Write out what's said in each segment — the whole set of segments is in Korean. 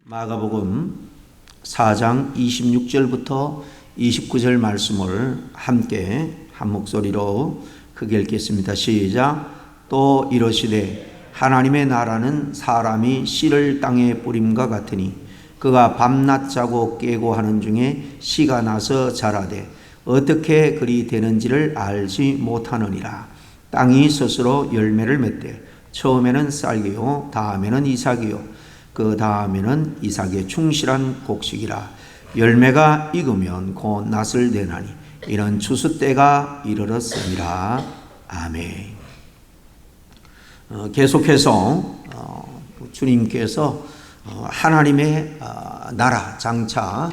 마가복음 4장 26절부터 29절 말씀을 함께 한 목소리로 크게 읽겠습니다. 시작. 또 이러시되 하나님의 나라는 사람이 씨를 땅에 뿌림과 같으니 그가 밤낮 자고 깨고 하는 중에 씨가 나서 자라되 어떻게 그리 되는지를 알지 못하느니라. 땅이 스스로 열매를 맺되 처음에는 쌀기요 다음에는 이삭이요 그 다음에는 이삭의 충실한 곡식이라. 열매가 익으면 곧 낫을 내나니 이는 추수 때가 이르렀습니다. 아멘. 계속해서 주님께서 하나님의 나라 장차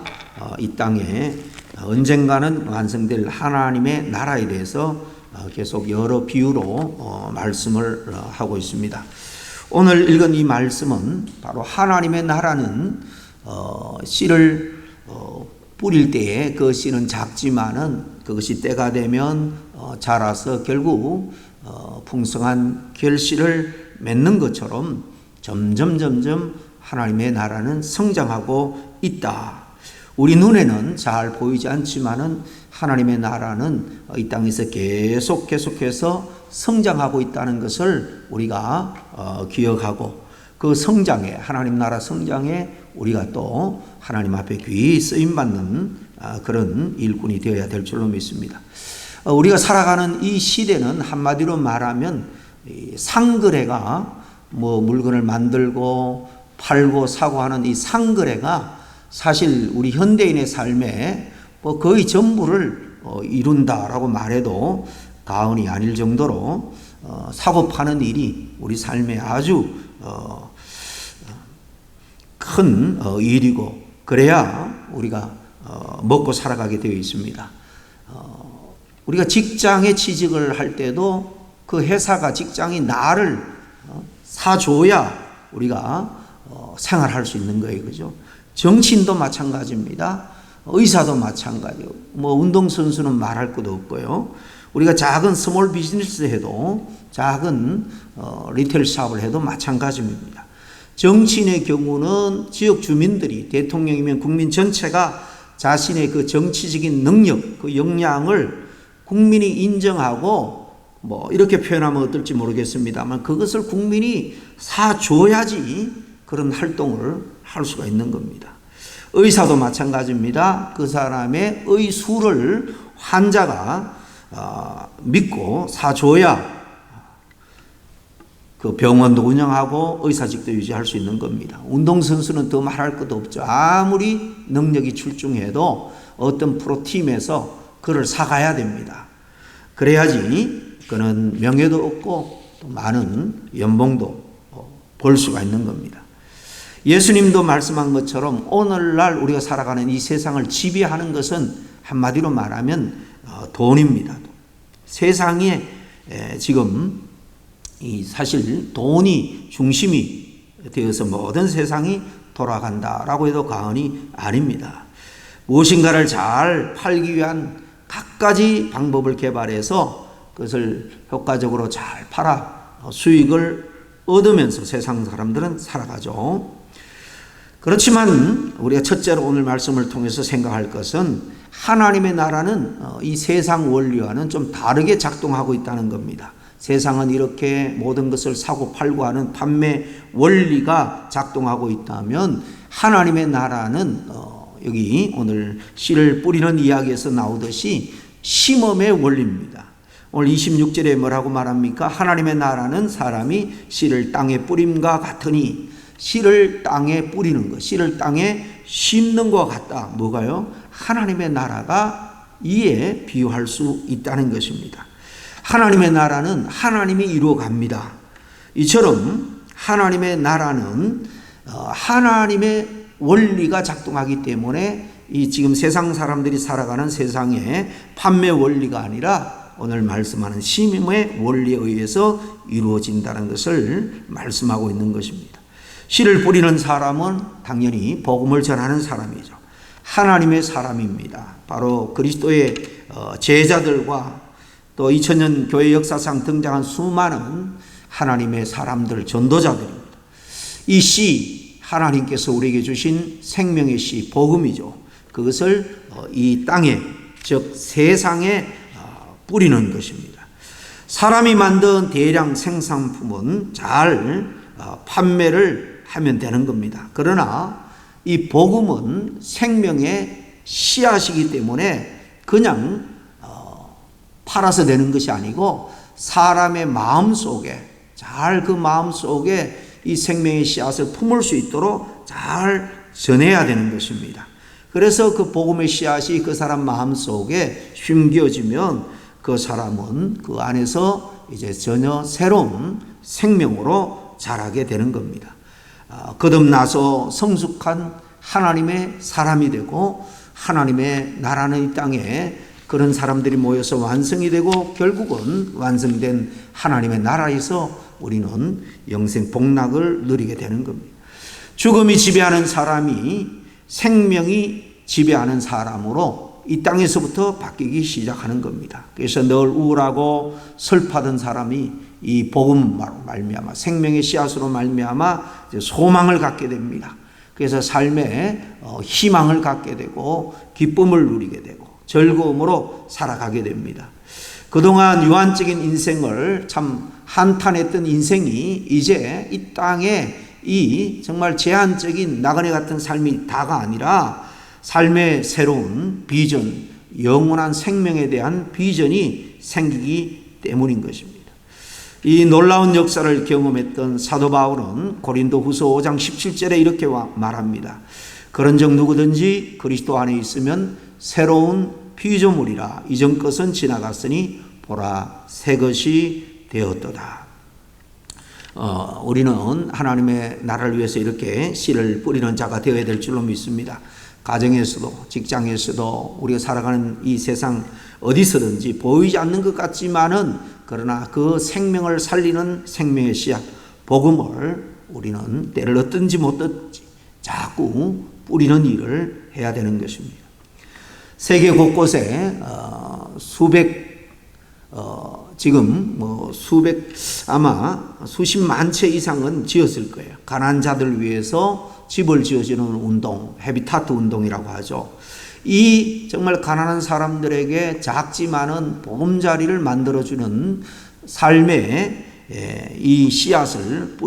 이 땅에 언젠가는 완성될 하나님의 나라에 대해서 계속 여러 비유로 말씀을 하고 있습니다. 오늘 읽은 이 말씀은 바로 하나님의 나라는 씨를 뿌릴 때에 그 씨는 작지만은 그것이 때가 되면 자라서 결국 풍성한 결실을 맺는 것처럼 점점 하나님의 나라는 성장하고 있다. 우리 눈에는 잘 보이지 않지만은 하나님의 나라는 이 땅에서 계속해서 성장하고 있다는 것을 우리가 기억하고 그 성장에 하나님 나라 성장에 우리가 또 하나님 앞에 귀히 쓰임받는 그런 일꾼이 되어야 될 줄로 믿습니다. 우리가 살아가는 이 시대는 한마디로 말하면 상거래가 물건을 만들고 팔고 사고 하는 이 상거래가 사실 우리 현대인의 삶에 거의 전부를 이룬다라고 말해도 과언이 아닐 정도로 사고 파는 일이 우리 삶에 아주 큰 일이고 그래야 우리가 먹고 살아가게 되어 있습니다. 우리가 직장에 취직을 할 때도 그 회사가 직장이 나를 사줘야 우리가 생활할 수 있는 거예요. 그죠? 정치인도 마찬가지입니다. 의사도 마찬가지고 운동선수는 말할 것도 없고요. 우리가 작은 스몰 비즈니스 해도 작은 리테일 사업을 해도 마찬가지입니다. 정치인의 경우는 지역 주민들이 대통령이면 국민 전체가 자신의 그 정치적인 능력, 그 역량을 국민이 인정하고 이렇게 표현하면 어떨지 모르겠습니다만 그것을 국민이 사줘야지 그런 활동을 할 수가 있는 겁니다. 의사도 마찬가지입니다. 그 사람의 의술을 환자가 믿고 사줘야 그 병원도 운영하고 의사직도 유지할 수 있는 겁니다. 운동선수는 더 말할 것도 없죠. 아무리 능력이 출중해도 어떤 프로팀에서 그를 사가야 됩니다. 그래야지 그는 명예도 얻고 또 많은 연봉도 벌 수가 있는 겁니다. 예수님도 말씀한 것처럼 오늘날 우리가 살아가는 이 세상을 지배하는 것은 한마디로 말하면 돈입니다. 세상에 지금 사실 돈이 중심이 되어서 모든 세상이 돌아간다라고 해도 과언이 아닙니다. 무엇인가를 잘 팔기 위한 갖가지 방법을 개발해서 그것을 효과적으로 잘 팔아 수익을 얻으면서 세상 사람들은 살아가죠. 그렇지만 우리가 첫째로 오늘 말씀을 통해서 생각할 것은 하나님의 나라는 이 세상 원리와는 좀 다르게 작동하고 있다는 겁니다. 세상은 이렇게 모든 것을 사고 팔고 하는 판매 원리가 작동하고 있다면 하나님의 나라는 여기 오늘 씨를 뿌리는 이야기에서 나오듯이 심음의 원리입니다. 오늘 26절에 뭐라고 말합니까? 하나님의 나라는 사람이 씨를 땅에 뿌림과 같으니 씨를 땅에 뿌리는 것, 씨를 땅에 심는 것 같다. 뭐가요? 하나님의 나라가 이에 비유할 수 있다는 것입니다. 하나님의 나라는 하나님이 이루어갑니다. 이처럼 하나님의 나라는 하나님의 원리가 작동하기 때문에 이 지금 세상 사람들이 살아가는 세상의 판매 원리가 아니라 오늘 말씀하는 심음의 원리에 의해서 이루어진다는 것을 말씀하고 있는 것입니다. 씨를 뿌리는 사람은 당연히 복음을 전하는 사람이죠. 하나님의 사람입니다. 바로 그리스도의 제자들과 또 2000년 교회 역사상 등장한 수많은 하나님의 사람들, 전도자들입니다. 이 씨, 하나님께서 우리에게 주신 생명의 씨, 복음이죠. 그것을 이 땅에, 즉 세상에 뿌리는 것입니다. 사람이 만든 대량 생산품은 잘 판매를 하면 되는 겁니다. 그러나 이 복음은 생명의 씨앗이기 때문에 그냥 팔아서 되는 것이 아니고 사람의 마음속에 잘 그 마음속에 이 생명의 씨앗을 품을 수 있도록 잘 전해야 되는 것입니다. 그래서 그 복음의 씨앗이 그 사람 마음속에 심겨지면 그 사람은 그 안에서 이제 전혀 새로운 생명으로 자라게 되는 겁니다. 거듭나서 성숙한 하나님의 사람이 되고 하나님의 나라는 이 땅에 그런 사람들이 모여서 완성이 되고 결국은 완성된 하나님의 나라에서 우리는 영생 복락을 누리게 되는 겁니다. 죽음이 지배하는 사람이 생명이 지배하는 사람으로 이 땅에서부터 바뀌기 시작하는 겁니다. 그래서 늘 우울하고 슬퍼하던 사람이 이 복음으로 말미암아 생명의 씨앗으로 말미암아 소망을 갖게 됩니다. 그래서 삶에 희망을 갖게 되고 기쁨을 누리게 되고 즐거움으로 살아가게 됩니다. 그동안 유한적인 인생을 참 한탄했던 인생이 이제 이 땅에 이 정말 제한적인 나그네 같은 삶이 다가 아니라 삶의 새로운 비전, 영원한 생명에 대한 비전이 생기기 때문인 것입니다. 이 놀라운 역사를 경험했던 사도 바울은 고린도후서 5장 17절에 이렇게 말합니다. 그런즉 누구든지 그리스도 안에 있으면 새로운 피조물이라 이전 것은 지나갔으니 보라 새 것이 되었도다. 우리는 하나님의 나라를 위해서 이렇게 씨를 뿌리는 자가 되어야 될 줄로 믿습니다. 가정에서도 직장에서도 우리가 살아가는 이 세상 어디서든지 보이지 않는 것 같지만은 그러나 그 생명을 살리는 생명의 씨앗 복음을 우리는 때를 얻든지 못 얻든지 자꾸 뿌리는 일을 해야 되는 것입니다. 세계 곳곳에 지금 아마 수십만 채 이상은 지었을 거예요. 가난한 자들 위해서 집을 지어주는 운동, 헤비타트 운동이라고 하죠. 이 정말 가난한 사람들에게 작지만은 보금자리를 만들어주는 삶의 이 씨앗을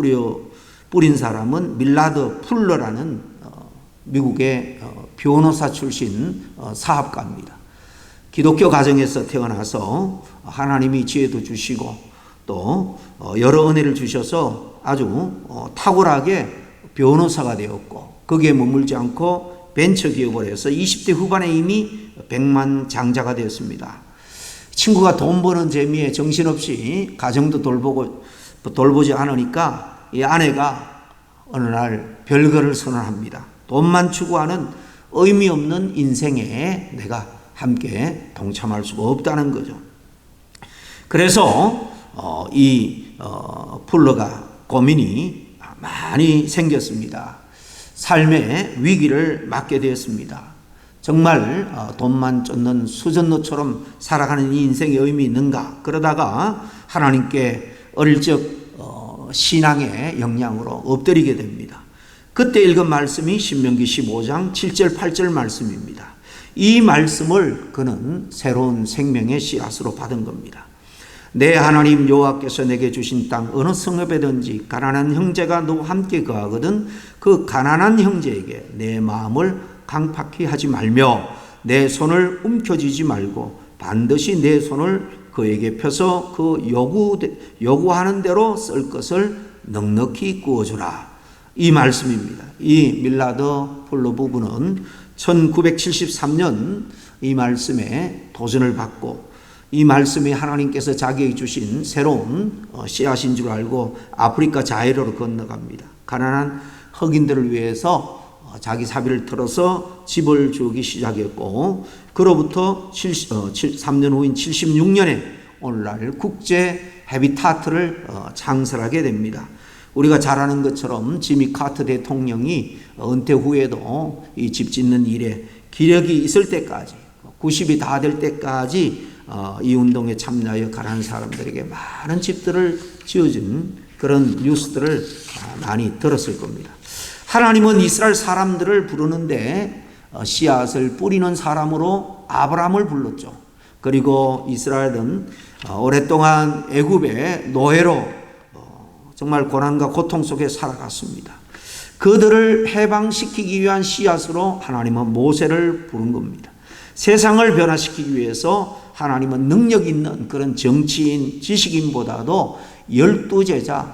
뿌린 사람은 밀라드 풀러라는 미국의 변호사 출신 사업가입니다. 기독교 가정에서 태어나서 하나님이 지혜도 주시고 또 여러 은혜를 주셔서 아주 탁월하게 변호사가 되었고 거기에 머물지 않고 벤처기업을 해서 20대 후반에 이미 백만장자가 되었습니다. 친구가 돈 버는 재미에 정신없이 가정도 돌보지 않으니까 이 아내가 어느 날 별거를 선언합니다. 돈만 추구하는 의미 없는 인생에 내가 함께 동참할 수가 없다는 거죠. 그래서 풀러가 고민이 많이 생겼습니다. 삶의 위기를 맞게 되었습니다. 정말 돈만 쫓는 수전노처럼 살아가는 이 인생의 의미 있는가? 그러다가 하나님께 어릴 적 신앙의 영향으로 엎드리게 됩니다. 그때 읽은 말씀이 신명기 15장 7절 8절 말씀입니다. 이 말씀을 그는 새로운 생명의 씨앗으로 받은 겁니다. 내 하나님 여호와께서 내게 주신 땅 어느 성읍에든지 가난한 형제가 너와 함께 거하거든 그 가난한 형제에게 내 마음을 강팍히 하지 말며 내 손을 움켜쥐지 말고 반드시 내 손을 그에게 펴서 그 요구하는 대로 쓸 것을 넉넉히 구워주라. 이 말씀입니다. 이 밀라드 풀러 부부는 1973년 이 말씀에 도전을 받고 이 말씀이 하나님께서 자기에게 주신 새로운 씨앗인 줄 알고 아프리카 자이로로 건너갑니다. 가난한 흑인들을 위해서 자기 사비를 털어서 집을 주기 시작했고 그로부터 3년 후인 76년에 오늘날 국제 헤비타트를 창설하게 됩니다. 우리가 잘 아는 것처럼 지미 카터 대통령이 은퇴 후에도 이 집 짓는 일에 기력이 있을 때까지 90이 다 될 때까지 이 운동에 참여하여 가난한 사람들에게 많은 집들을 지어준 그런 뉴스들을 많이 들었을 겁니다. 하나님은 이스라엘 사람들을 부르는데 씨앗을 뿌리는 사람으로 아브라함을 불렀죠. 그리고 이스라엘은 오랫동안 애굽의 노예로 정말 고난과 고통 속에 살아갔습니다. 그들을 해방시키기 위한 씨앗으로 하나님은 모세를 부른 겁니다. 세상을 변화시키기 위해서 하나님은 능력 있는 그런 정치인, 지식인보다도 12제자,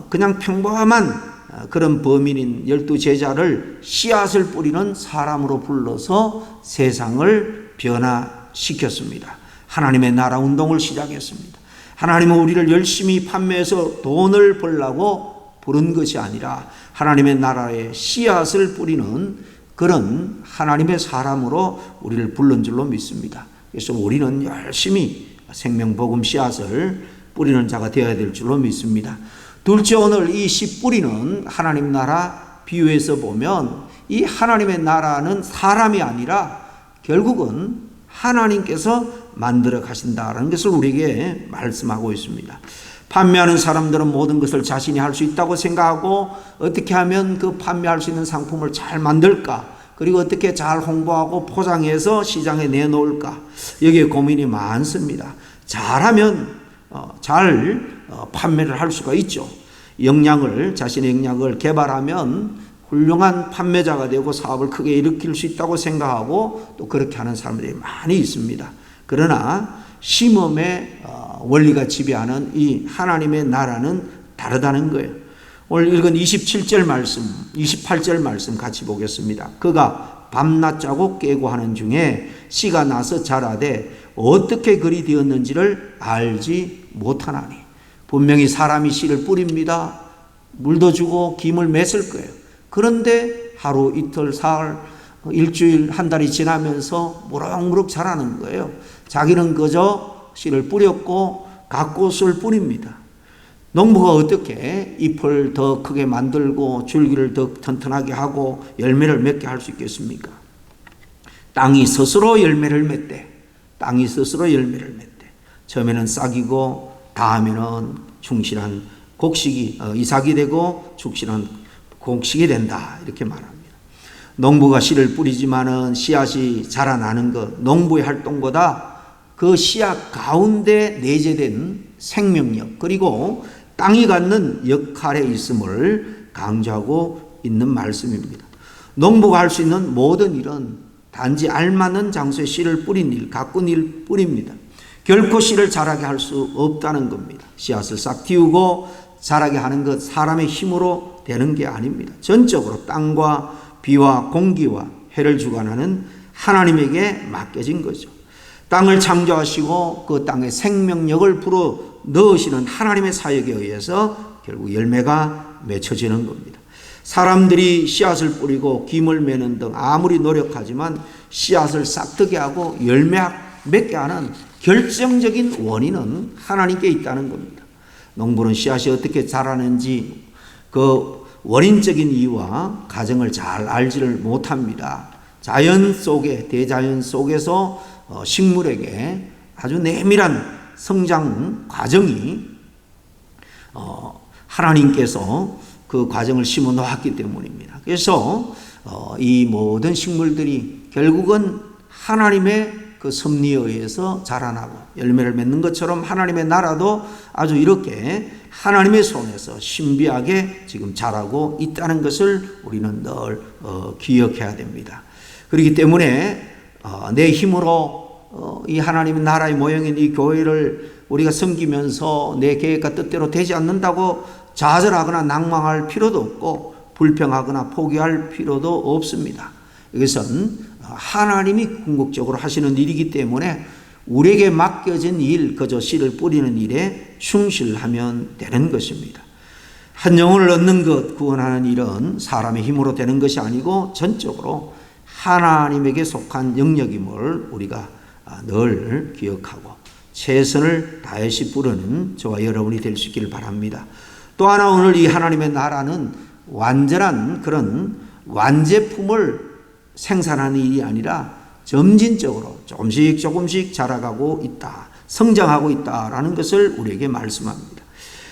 그냥 평범한 그런 범인인 12제자를 씨앗을 뿌리는 사람으로 불러서 세상을 변화시켰습니다. 하나님의 나라 운동을 시작했습니다. 하나님은 우리를 열심히 판매해서 돈을 벌라고 부른 것이 아니라 하나님의 나라에 씨앗을 뿌리는 그런 하나님의 사람으로 우리를 부른 줄로 믿습니다. 그래서 우리는 열심히 생명복음 씨앗을 뿌리는 자가 되어야 될 줄로 믿습니다. 둘째, 오늘 이 씨 뿌리는 하나님 나라 비유에서 보면 이 하나님의 나라는 사람이 아니라 결국은 하나님께서 만들어 가신다라는 것을 우리에게 말씀하고 있습니다. 판매하는 사람들은 모든 것을 자신이 할 수 있다고 생각하고 어떻게 하면 그 판매할 수 있는 상품을 잘 만들까, 그리고 어떻게 잘 홍보하고 포장해서 시장에 내놓을까, 여기에 고민이 많습니다. 잘하면 잘 판매를 할 수가 있죠. 자신의 역량을 개발하면 훌륭한 판매자가 되고 사업을 크게 일으킬 수 있다고 생각하고 또 그렇게 하는 사람들이 많이 있습니다. 그러나 심음의 원리가 지배하는 이 하나님의 나라는 다르다는 거예요. 오늘 읽은 28절 말씀 같이 보겠습니다. 그가 밤낮 자고 깨고 하는 중에 씨가 나서 자라되 어떻게 그리 되었는지를 알지 못하나니. 분명히 사람이 씨를 뿌립니다. 물도 주고 김을 맺을 거예요. 그런데 하루, 이틀, 사흘, 일주일, 한 달이 지나면서 무럭무럭 자라는 거예요. 자기는 그저 씨를 뿌렸고 갓꽃을 뿌립니다. 농부가 어떻게 잎을 더 크게 만들고 줄기를 더 튼튼하게 하고 열매를 맺게 할 수 있겠습니까? 땅이 스스로 열매를 맺대. 처음에는 싹이고 다음에는 충실한 이삭이 되고 축실한 곡식이 된다, 이렇게 말합니다. 농부가 씨를 뿌리지만은 씨앗이 자라나는 것, 농부의 활동보다 그 씨앗 가운데 내재된 생명력, 그리고 땅이 갖는 역할에 있음을 강조하고 있는 말씀입니다. 농부가 할 수 있는 모든 일은 단지 알맞는 장소에 씨를 뿌린 일, 가꾼 일 뿐입니다. 결코 씨를 자라게 할 수 없다는 겁니다. 씨앗을 싹 틔우고 자라게 하는 것 사람의 힘으로 되는 게 아닙니다. 전적으로 땅과 비와 공기와 해를 주관하는 하나님에게 맡겨진 거죠. 땅을 창조하시고 그 땅에 생명력을 불어 넣으시는 하나님의 사역에 의해서 결국 열매가 맺혀지는 겁니다. 사람들이 씨앗을 뿌리고 김을 매는 등 아무리 노력하지만 씨앗을 싹트게 하고 열매 맺게 하는 결정적인 원인은 하나님께 있다는 겁니다. 농부는 씨앗이 어떻게 자라는지 그 원인적인 이유와 과정을 잘 알지를 못합니다. 대자연 속에서 식물에게 아주 내밀한 성장 과정이 하나님께서 그 과정을 심어 놓았기 때문입니다. 그래서 이 모든 식물들이 결국은 하나님의 그 섭리에 의해서 자라나고 열매를 맺는 것처럼 하나님의 나라도 아주 이렇게 하나님의 손에서 신비하게 지금 자라고 있다는 것을 우리는 늘 기억해야 됩니다. 그렇기 때문에 내 힘으로 이 하나님의 나라의 모형인 이 교회를 우리가 섬기면서 내 계획과 뜻대로 되지 않는다고 좌절하거나 낭망할 필요도 없고 불평하거나 포기할 필요도 없습니다. 이것은 하나님이 궁극적으로 하시는 일이기 때문에 우리에게 맡겨진 일, 그저 씨를 뿌리는 일에 충실하면 되는 것입니다. 한 영혼을 얻는 것, 구원하는 일은 사람의 힘으로 되는 것이 아니고 전적으로 하나님에게 속한 영역임을 우리가 늘 기억하고 최선을 다해서 부르는 저와 여러분이 될 수 있기를 바랍니다. 또 하나, 오늘 이 하나님의 나라는 완전한 그런 완제품을 생산하는 일이 아니라 점진적으로 조금씩 자라가고 있다, 성장하고 있다라는 것을 우리에게 말씀합니다.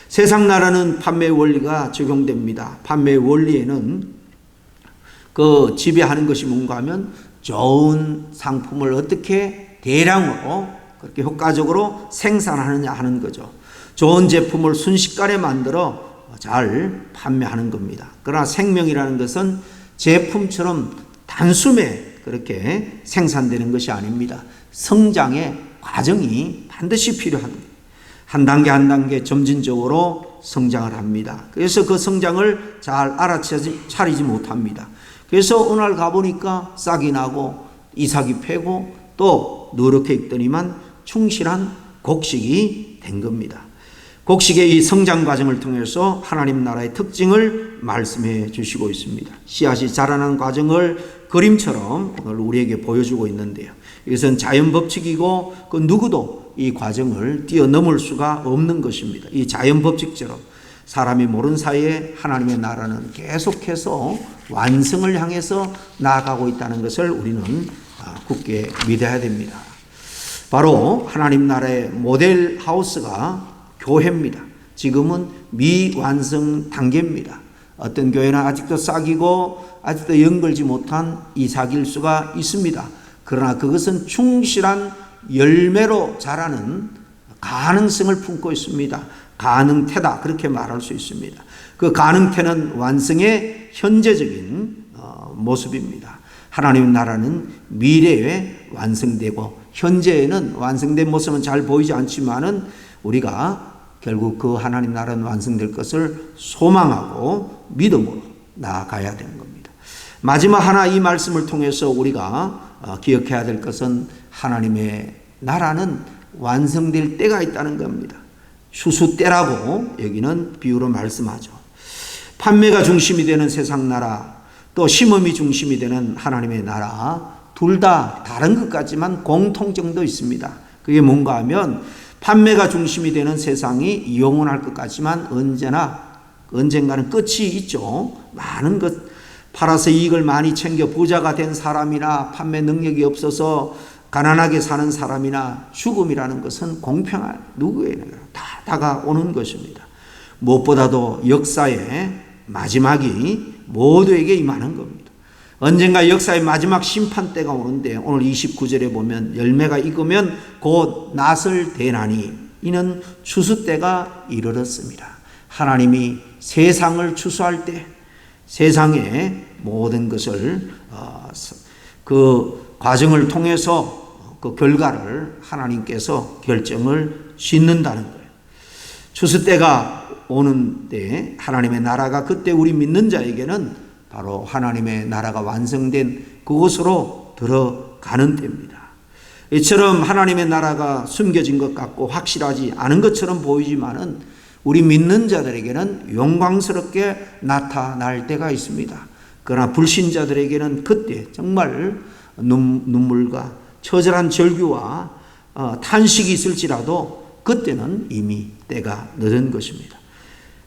세상 나라는 판매 원리가 적용됩니다. 판매 원리에는 그 지배하는 것이 뭔가 하면 좋은 상품을 어떻게 대량으로 그렇게 효과적으로 생산하느냐 하는 거죠. 좋은 제품을 순식간에 만들어 잘 판매하는 겁니다. 그러나 생명이라는 것은 제품처럼 단숨에 그렇게 생산되는 것이 아닙니다. 성장의 과정이 반드시 필요합니다. 한 단계 한 단계 점진적으로 성장을 합니다. 그래서 그 성장을 잘 알아차리지 못합니다. 그래서 어느 날 가보니까 싹이 나고 이삭이 패고 또 누렇게 있더니만 충실한 곡식이 된 겁니다. 곡식의 이 성장 과정을 통해서 하나님 나라의 특징을 말씀해 주시고 있습니다. 씨앗이 자라는 과정을 그림처럼 오늘 우리에게 보여주고 있는데요. 이것은 자연 법칙이고 그 누구도 이 과정을 뛰어넘을 수가 없는 것입니다. 이 자연 법칙처럼 사람이 모르는 사이에 하나님의 나라는 계속해서 완성을 향해서 나아가고 있다는 것을 우리는 굳게 믿어야 됩니다. 바로 하나님 나라의 모델 하우스가 교회입니다. 지금은 미완성 단계입니다. 어떤 교회는 아직도 싹이고 아직도 연걸지 못한 이삭일 수가 있습니다. 그러나 그것은 충실한 열매로 자라는 가능성을 품고 있습니다. 가능태다 그렇게 말할 수 있습니다. 그 가능태는 완성의 현재적인 모습입니다. 하나님 나라는 미래에 완성되고 현재에는 완성된 모습은 잘 보이지 않지만은 우리가 결국 그 하나님 나라는 완성될 것을 소망하고 믿음으로 나아가야 되는 겁니다. 마지막 하나 이 말씀을 통해서 우리가 기억해야 될 것은 하나님의 나라는 완성될 때가 있다는 겁니다. 추수 때라고 여기는 비유로 말씀하죠. 판매가 중심이 되는 세상 나라 또 심음이 중심이 되는 하나님의 나라 둘 다 다른 것 같지만 공통점도 있습니다. 그게 뭔가 하면 판매가 중심이 되는 세상이 영원할 것 같지만 언젠가는 끝이 있죠. 많은 것 팔아서 이익을 많이 챙겨 부자가 된 사람이나 판매 능력이 없어서 가난하게 사는 사람이나 죽음이라는 것은 공평한 누구에게나 다 다가오는 것입니다. 무엇보다도 역사의 마지막이 모두에게 임하는 겁니다. 언젠가 역사의 마지막 심판 때가 오는데 오늘 29절에 보면 열매가 익으면 곧 낫을 대나니 이는 추수 때가 이르렀습니다. 하나님이 세상을 추수할 때 세상의 모든 것을 그 과정을 통해서 그 결과를 하나님께서 결정을 짓는다는 거예요. 추수 때가 오는데 하나님의 나라가 그때 우리 믿는 자에게는 바로 하나님의 나라가 완성된 그곳으로 들어가는 때입니다. 이처럼 하나님의 나라가 숨겨진 것 같고 확실하지 않은 것처럼 보이지만은 우리 믿는 자들에게는 영광스럽게 나타날 때가 있습니다. 그러나 불신자들에게는 그때 정말 눈물과 처절한 절규와 탄식이 있을지라도 그때는 이미 때가 늦은 것입니다.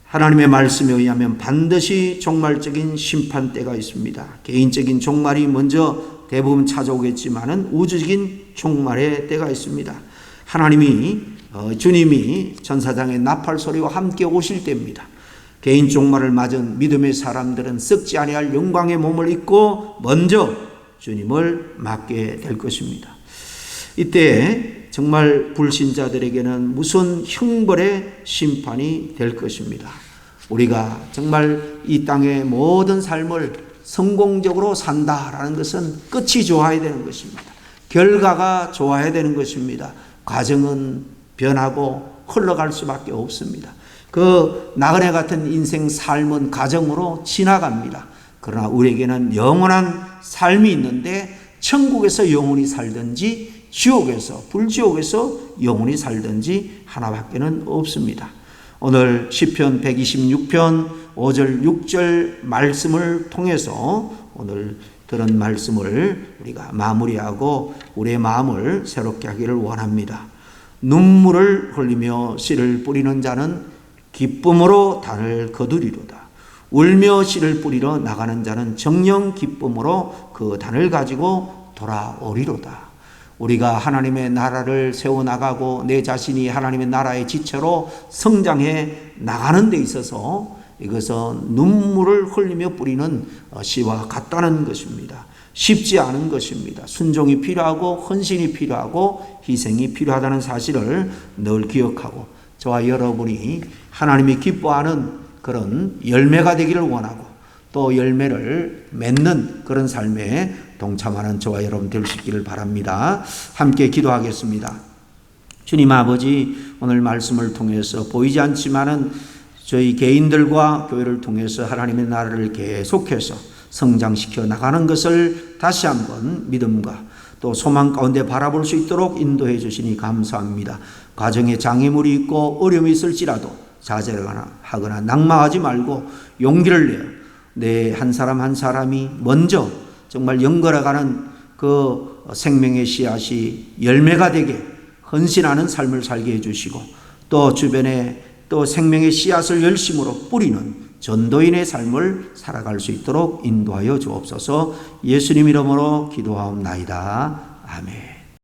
하나님의 말씀에 의하면 반드시 종말적인 심판 때가 있습니다. 개인적인 종말이 먼저 대부분 찾아오겠지만은 우주적인 종말의 때가 있습니다. 주님이 천사장의 나팔 소리와 함께 오실 때입니다. 개인 종말을 맞은 믿음의 사람들은 썩지 아니할 영광의 몸을 입고 먼저 주님을 맞게 될 것입니다. 이때 정말 불신자들에게는 무슨 형벌의 심판이 될 것입니다. 우리가 정말 이 땅의 모든 삶을 성공적으로 산다라는 것은 끝이 좋아야 되는 것입니다. 결과가 좋아야 되는 것입니다. 과정은 변하고 흘러갈 수밖에 없습니다. 그 나그네 같은 인생 삶은 과정으로 지나갑니다. 그러나 우리에게는 영원한 삶이 있는데 천국에서 영원히 살든지 지옥에서 불지옥에서 영원히 살든지 하나밖에는 없습니다. 오늘 시편 126편 5절 6절 말씀을 통해서 오늘 들은 말씀을 우리가 마무리하고 우리의 마음을 새롭게 하기를 원합니다. 눈물을 흘리며 씨를 뿌리는 자는 기쁨으로 단을 거두리로다. 울며 씨를 뿌리러 나가는 자는 정녕 기쁨으로 그 단을 가지고 돌아오리로다. 우리가 하나님의 나라를 세워나가고 내 자신이 하나님의 나라의 지체로 성장해 나가는 데 있어서 이것은 눈물을 흘리며 뿌리는 씨와 같다는 것입니다. 쉽지 않은 것입니다. 순종이 필요하고 헌신이 필요하고 희생이 필요하다는 사실을 늘 기억하고 저와 여러분이 하나님이 기뻐하는 그런 열매가 되기를 원하고 또 열매를 맺는 그런 삶에 동참하는 저와 여러분 될 수 있기를 바랍니다. 함께 기도하겠습니다. 주님 아버지, 오늘 말씀을 통해서 보이지 않지만은 저희 개인들과 교회를 통해서 하나님의 나라를 계속해서 성장시켜 나가는 것을 다시 한번 믿음과 또 소망 가운데 바라볼 수 있도록 인도해 주시니 감사합니다. 가정에 장애물이 있고 어려움이 있을지라도 좌절하거나 낙망하지 말고 용기를 내어 내 한 사람 한 사람이 먼저 정말 연걸어가는 그 생명의 씨앗이 열매가 되게 헌신하는 삶을 살게 해주시고 또 주변에 또 생명의 씨앗을 열심으로 뿌리는 전도인의 삶을 살아갈 수 있도록 인도하여 주옵소서. 예수님 이름으로 기도하옵나이다. 아멘.